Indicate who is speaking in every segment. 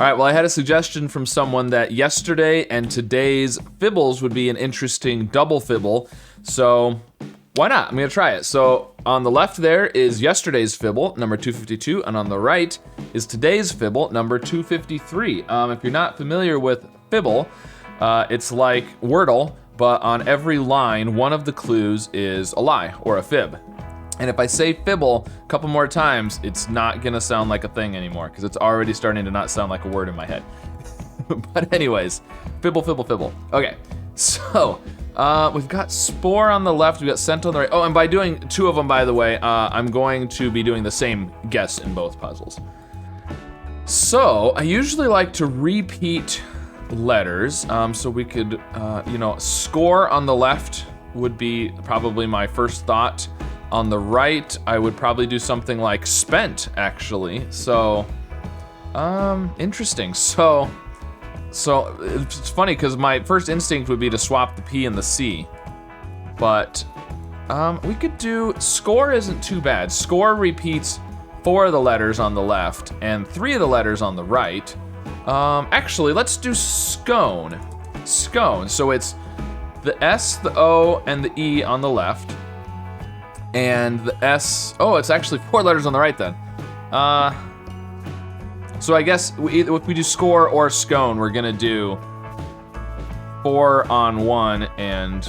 Speaker 1: All right, well, I had a suggestion from someone that yesterday and today's fibbles would be an interesting double fibble. So why not? I'm gonna try it. So on the left there is yesterday's fibble, number 252, and on the right is today's fibble, number 253. If you're not familiar with fibble, it's like Wordle, but on every line, one of the clues is a lie or a fib. And if I say fibble a couple more times, it's not gonna sound like a thing anymore because it's already starting to not sound like a word in my head. But anyways, fibble, fibble, fibble. Okay, so we've got spore on the left, we've got scent on the right. Oh, and by doing two of them, by the way, I'm going to be doing the same guess in both puzzles. So I usually like to repeat letters, so we could, score on the left would be probably my first thought. On the right, I would probably do something like spent, actually. So, interesting. So it's funny because my first instinct would be to swap the P and the C. But we could do, score isn't too bad. Score repeats 4 of the letters on the left and 3 of the letters on the right. Actually, let's do scone. Scone, so it's the S, the O, and the E on the left. And the S, oh, it's actually 4 letters on the right then. So I guess if we do score or scone, we're gonna do 4 on one, and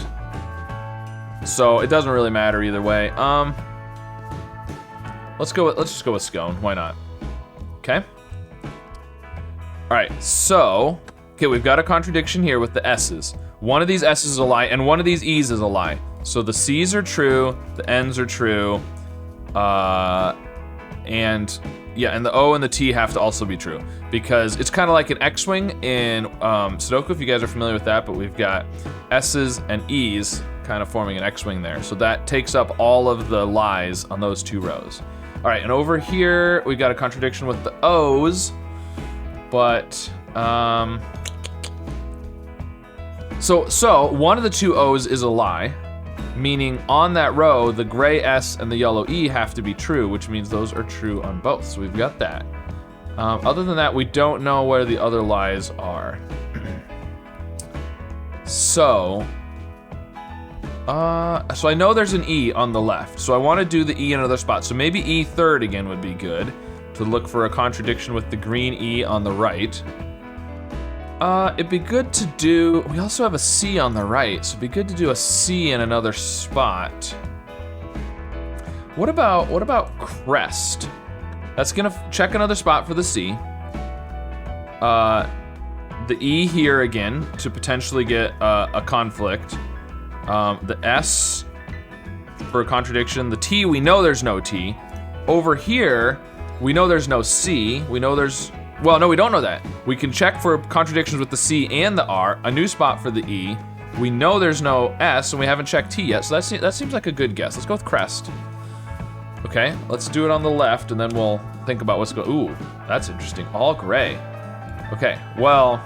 Speaker 1: so it doesn't really matter either way. Let's just go with scone, why not? Okay. All right, so, okay, we've got a contradiction here with the S's. One of these S's is a lie, and one of these E's is a lie. So the C's are true, the N's are true, and the O and the T have to also be true because it's kind of like an X-wing in Sudoku, if you guys are familiar with that, but we've got S's and E's kind of forming an X-wing there. So that takes up all of the lies on those 2 rows. All right, and over here, we got a contradiction with the O's, but, so one of the 2 O's is a lie, meaning on that row, the gray S and the yellow E have to be true, which means those are true on both. So we've got that. Other than that, we don't know where the other lies are. So I know there's an E on the left, so I want to do the E in another spot. So maybe E third again would be good to look for a contradiction with the green E on the right. It'd be good to do, we also have a C on the right, so it'd be good to do a C in another spot. What about crest? That's gonna check another spot for the C. The E here again to potentially get a conflict. The S for a contradiction. The T, we know there's no T. Over here, we know there's no C. We know there's, well, no, we don't know that. We can check for contradictions with the C and the R, a new spot for the E. We know there's no S, and we haven't checked T yet, so that seems like a good guess. Let's go with crest. Okay, let's do it on the left, and then we'll think about what's going. Ooh, that's interesting. All gray. Okay, well,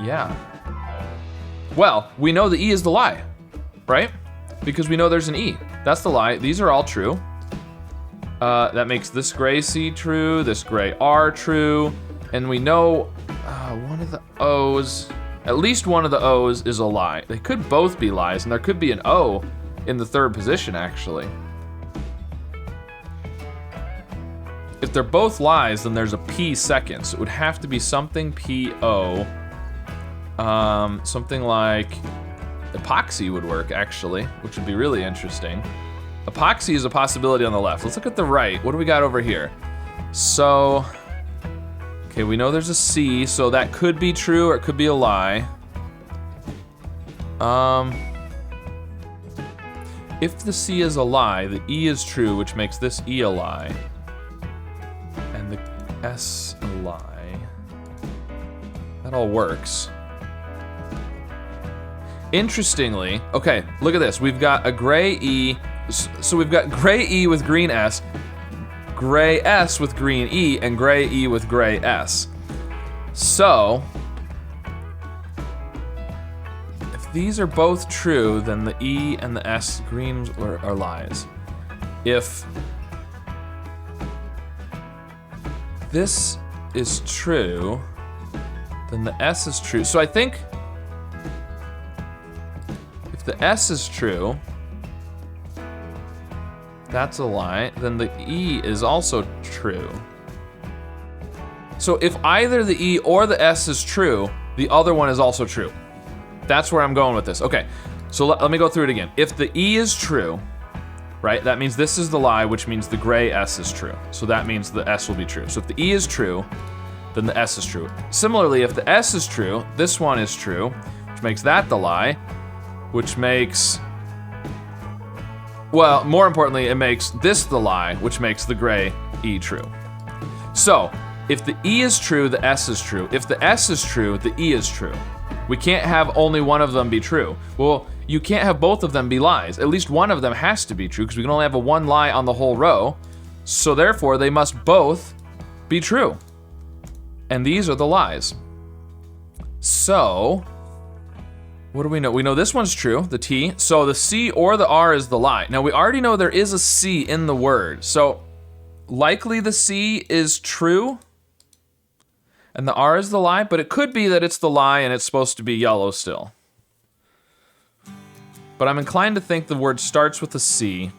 Speaker 1: yeah. Well, we know the E is the lie, right? Because we know there's an E. That's the lie. These are all true. That makes this gray C true, this gray R true, and we know one of the O's, at least one of the O's is a lie. They could both be lies, and there could be an O in the third position, actually. If they're both lies, then there's a P second, so it would have to be something P-O. Something like epoxy would work, actually, which would be really interesting. Epoxy is a possibility on the left. Let's look at the right. What do we got over here? So, okay, we know there's a C, so that could be true or it could be a lie. If the C is a lie, the E is true, which makes this E a lie. And the S a lie. That all works. Interestingly, okay, look at this. We've got a gray E. So we've got gray E with green S, gray S with green E, and gray E with gray S. So, if these are both true, then the E and the S greens are lies. If this is true, then the S is true. So I think if the S is true, that's a lie, then the E is also true. So if either the E or the S is true, the other one is also true. That's where I'm going with this. Okay, so let me go through it again. If the E is true, right, that means this is the lie, which means the gray S is true. So that means the S will be true. So if the E is true, then the S is true. Similarly, if the S is true, this one is true, which makes that the lie, which makes, well, more importantly, it makes this the lie, which makes the gray E true. So if the E is true, the S is true. If the S is true, the E is true. We can't have only one of them be true. Well, you can't have both of them be lies. At least one of them has to be true because we can only have a one lie on the whole row. So therefore, they must both be true. And these are the lies. So, what do we know? We know this one's true, the T. So the C or the R is the lie. Now we already know there is a C in the word. So likely the C is true and the R is the lie, but it could be that it's the lie and it's supposed to be yellow still. But I'm inclined to think the word starts with a C.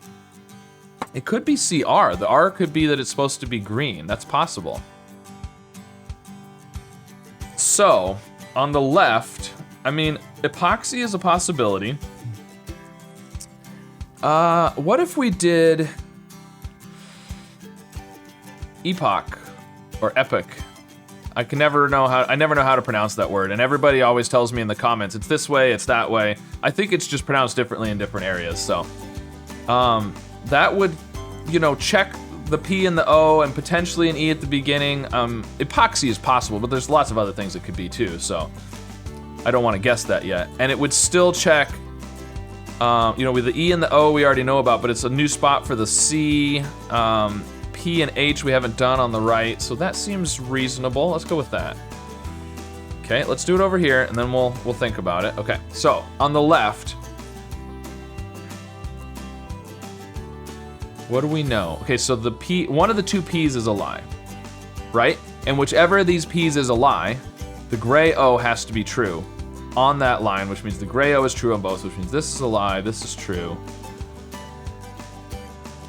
Speaker 1: It could be CR. The R could be that it's supposed to be green. That's possible. So, on the left, I mean, epoxy is a possibility. What if we did epoch or epic? I never know how to pronounce that word, and everybody always tells me in the comments, it's this way, it's that way. I think it's just pronounced differently in different areas, so. That would, check the P and the O and potentially an E at the beginning. Epoxy is possible, but there's lots of other things it could be too, so I don't want to guess that yet. And it would still check, with the E and the O we already know about, but it's a new spot for the C. P and H we haven't done on the right, so that seems reasonable. Let's go with that. Okay, let's do it over here, and then we'll think about it. Okay, so on the left, what do we know? Okay, so the P, one of the two P's is a lie, right? And whichever of these P's is a lie, the gray O has to be true on that line, which means the gray O is true on both, which means this is a lie, this is true.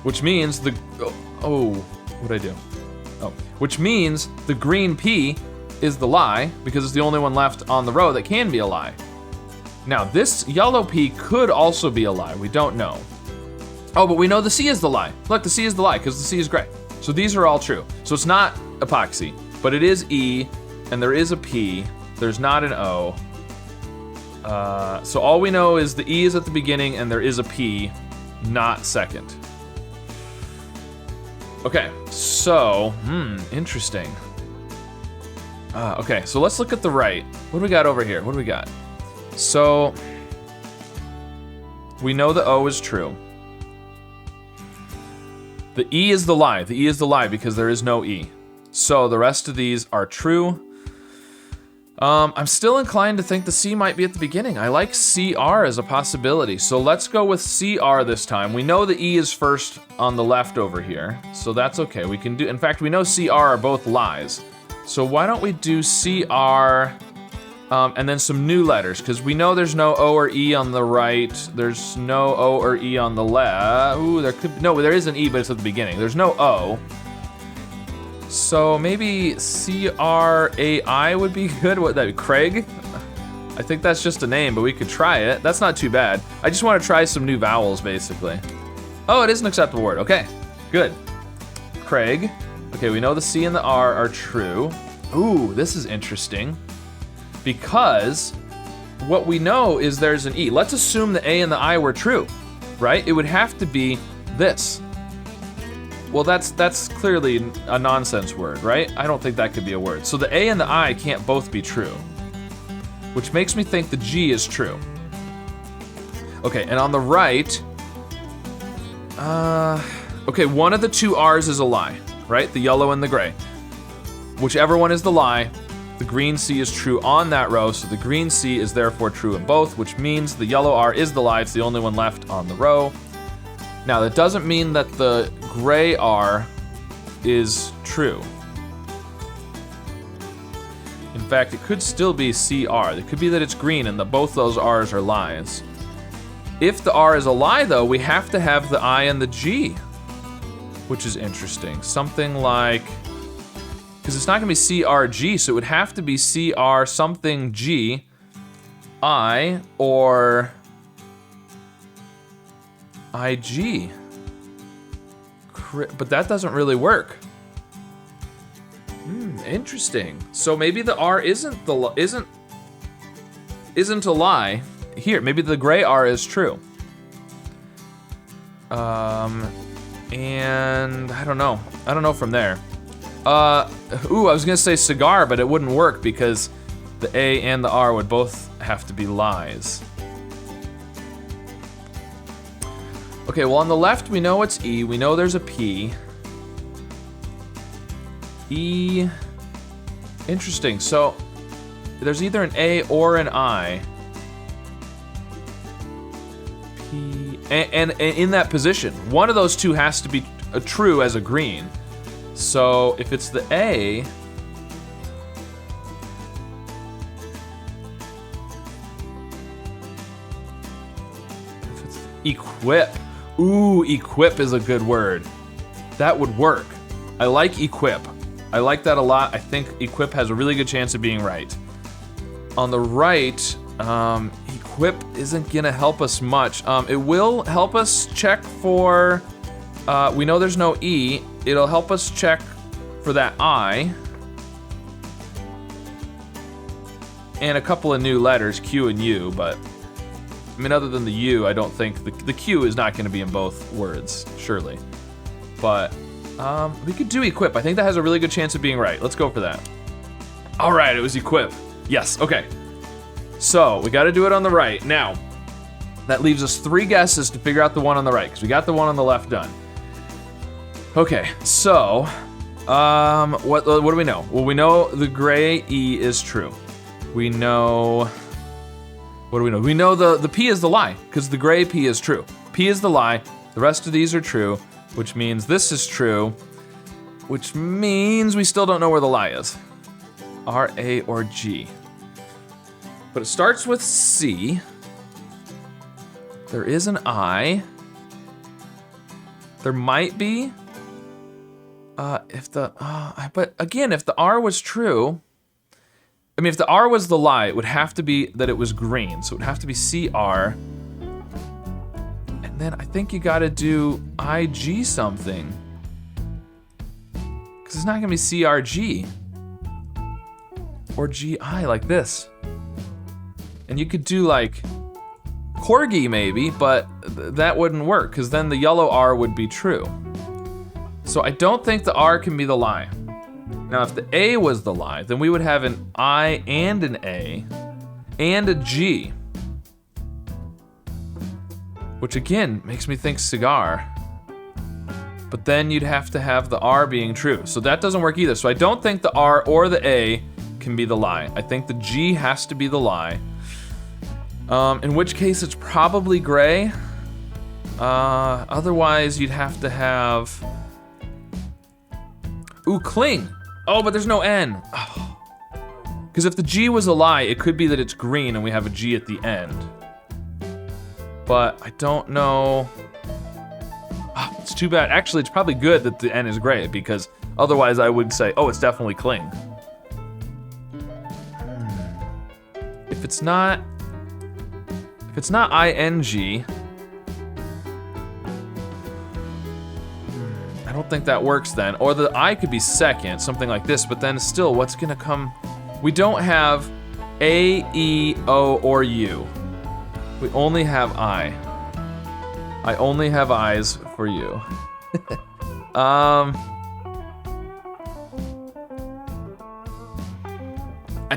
Speaker 1: Which means what'd I do? Which means the green P is the lie because it's the only one left on the row that can be a lie. Now, this yellow P could also be a lie. We don't know. Oh, but we know the C is the lie. Look, the C is the lie because the C is gray. So these are all true. So it's not epoxy, but it is E, and there is a P. There's not an O. So all we know is the E is at the beginning and there is a P, not second. Okay, so, interesting. Okay, so let's look at the right. What do we got over here? What do we got? So, we know the O is true. The E is the lie. The E is the lie because there is no E. So the rest of these are true. I'm still inclined to think the C might be at the beginning. I like CR as a possibility. So let's go with CR this time. We know the E is first on the left over here. So that's okay. We can do, in fact, we know CR are both lies. So why don't we do CR and then some new letters, because we know there's no O or E on the right. There's no O or E on the left. Ooh, there could, no, there is an E, but it's at the beginning. There's no O. So maybe C-R-A-I would be good. What that be? Craig? I think that's just a name, but we could try it. That's not too bad. I just want to try some new vowels, basically. Oh, it is an acceptable word. Okay, good. Craig. Okay, we know the C and the R are true. Ooh, this is interesting. Because what we know is there's an E. Let's assume the A and the I were true, right? It would have to be this. Well, that's clearly a nonsense word, right? I don't think that could be a word. So the A and the I can't both be true, which makes me think the G is true. Okay, and on the right, okay, one of the two R's is a lie, right? The yellow and the gray. Whichever one is the lie, the green C is true on that row, so the green C is therefore true in both, which means the yellow R is the lie. It's the only one left on the row. Now, that doesn't mean that the gray R is true. In fact, it could still be CR. It could be that it's green and that both those R's are lies. If the R is a lie, though, we have to have the I and the G, which is interesting. Something like, because it's not gonna be CRG, so it would have to be CR something G, I, or IG. But that doesn't really work. Interesting. So maybe the R isn't a lie. Here, maybe the gray R is true. And I don't know. I don't know from there. I was gonna say cigar, but it wouldn't work because the A and the R would both have to be lies. Okay, well on the left we know it's E, we know there's a P. E, interesting, so there's either an A or an I. P, and in that position, one of those two has to be true as a green. So if it's the A, if it's equip. Ooh, equip is a good word. That would work. I like equip. I like that a lot. I think equip has a really good chance of being right. On the right, equip isn't gonna help us much. It will help us check for, we know there's no E. It'll help us check for that I. And a couple of new letters, Q and U, but I mean, other than the U, I don't think the Q is not gonna be in both words, surely. But we could do equip. I think that has a really good chance of being right. Let's go for that. All right, it was equip. Yes, okay. So we gotta do it on the right. Now, that leaves us 3 guesses to figure out the one on the right, because we got the one on the left done. Okay, so, what do we know? Well, we know the gray E is true. We know, what do we know? We know the P is the lie, because the gray P is true. P is the lie, the rest of these are true, which means this is true, which means we still don't know where the lie is. R, A, or G. But it starts with C. There is an I. There might be, but again, if the R was true, I mean, if the R was the lie, it would have to be that it was green, so it would have to be CR. And then I think you gotta do IG something, because it's not gonna be CRG or GI like this. And you could do like Corgi maybe, but that wouldn't work, because then the yellow R would be true. So I don't think the R can be the lie. Now if the A was the lie, then we would have an I and an A and a G, which again makes me think cigar. But then you'd have to have the R being true, so that doesn't work either. So I don't think the R or the A can be the lie. I think the G has to be the lie. In which case it's probably gray. Otherwise you'd have to have, ooh, cling. Oh, but there's no N. Because if the G was a lie, it could be that it's green and we have a G at the end. But I don't know. It's too bad. Actually, it's probably good that the N is gray, because otherwise I would say, oh, it's definitely cling. If it's not ING, I don't think that works then. Or the I could be second, something like this, but then still, what's gonna come? We don't have A, E, O, or U. We only have I. I only have eyes for you. I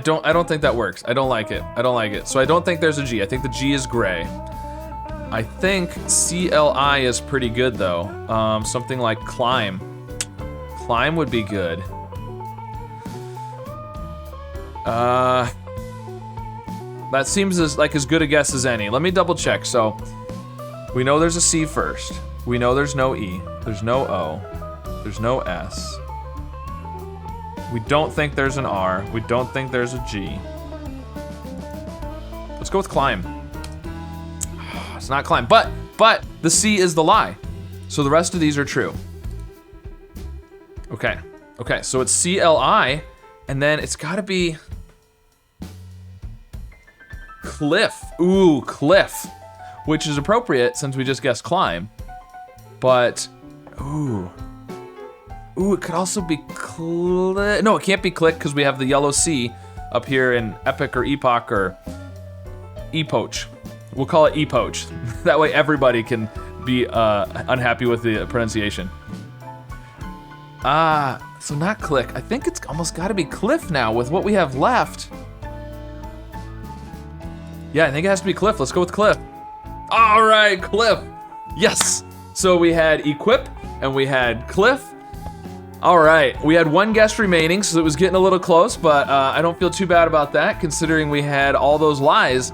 Speaker 1: don't think that works. I don't like it. I don't like it. So I don't think there's a G. I think the G is gray. I think CLI is pretty good though. Something like climb. Climb would be good. That seems as good a guess as any. Let me double check. So we know there's a C first. We know there's no E. There's no O. There's no S. We don't think there's an R. We don't think there's a G. Let's go with climb. It's not climb, but the C is the lie. So the rest of these are true. Okay, so it's CLI, and then it's gotta be cliff. Ooh, cliff, which is appropriate since we just guessed climb. But, ooh, it could also be click. No, it can't be click because we have the yellow C up here in epic or epoch or epoch. We'll call it epoch. That way everybody can be unhappy with the pronunciation. So not click. I think it's almost gotta be cliff now with what we have left. Yeah, I think it has to be cliff. Let's go with cliff. All right, cliff. Yes. So we had equip and we had cliff. All right, we had one guess remaining, so it was getting a little close, but I don't feel too bad about that considering we had all those lies.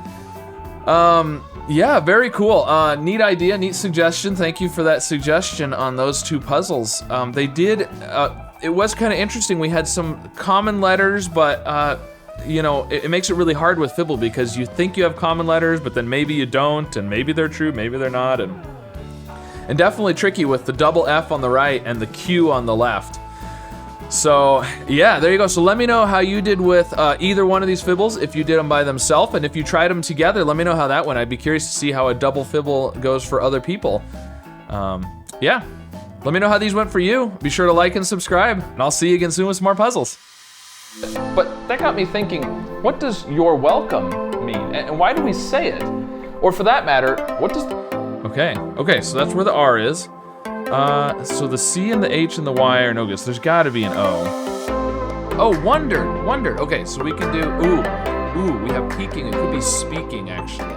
Speaker 1: Yeah, very cool. Neat idea, neat suggestion. Thank you for that suggestion on those two puzzles. They did, it was kind of interesting. We had some common letters, but you know, it makes it really hard with Fibble because you think you have common letters, but then maybe you don't, and maybe they're true, maybe they're not, and definitely tricky with the double F on the right and the Q on the left. So yeah, there you go. So let me know how you did with either one of these Fibbles, if you did them by themselves, and if you tried them together, let me know how that went. I'd be curious to see how a double Fibble goes for other people. Yeah, let me know how these went for you. Be sure to like and subscribe, and I'll see you again soon with some more puzzles. But that got me thinking, what does "you're welcome" mean? And why do we say it? Or for that matter, what does... Okay, so that's where the R is. So the C and the H and the Y are no good, so there's gotta be an O. Oh, wondered. Okay, so we can do, ooh, we have peeking. It could be speaking, actually.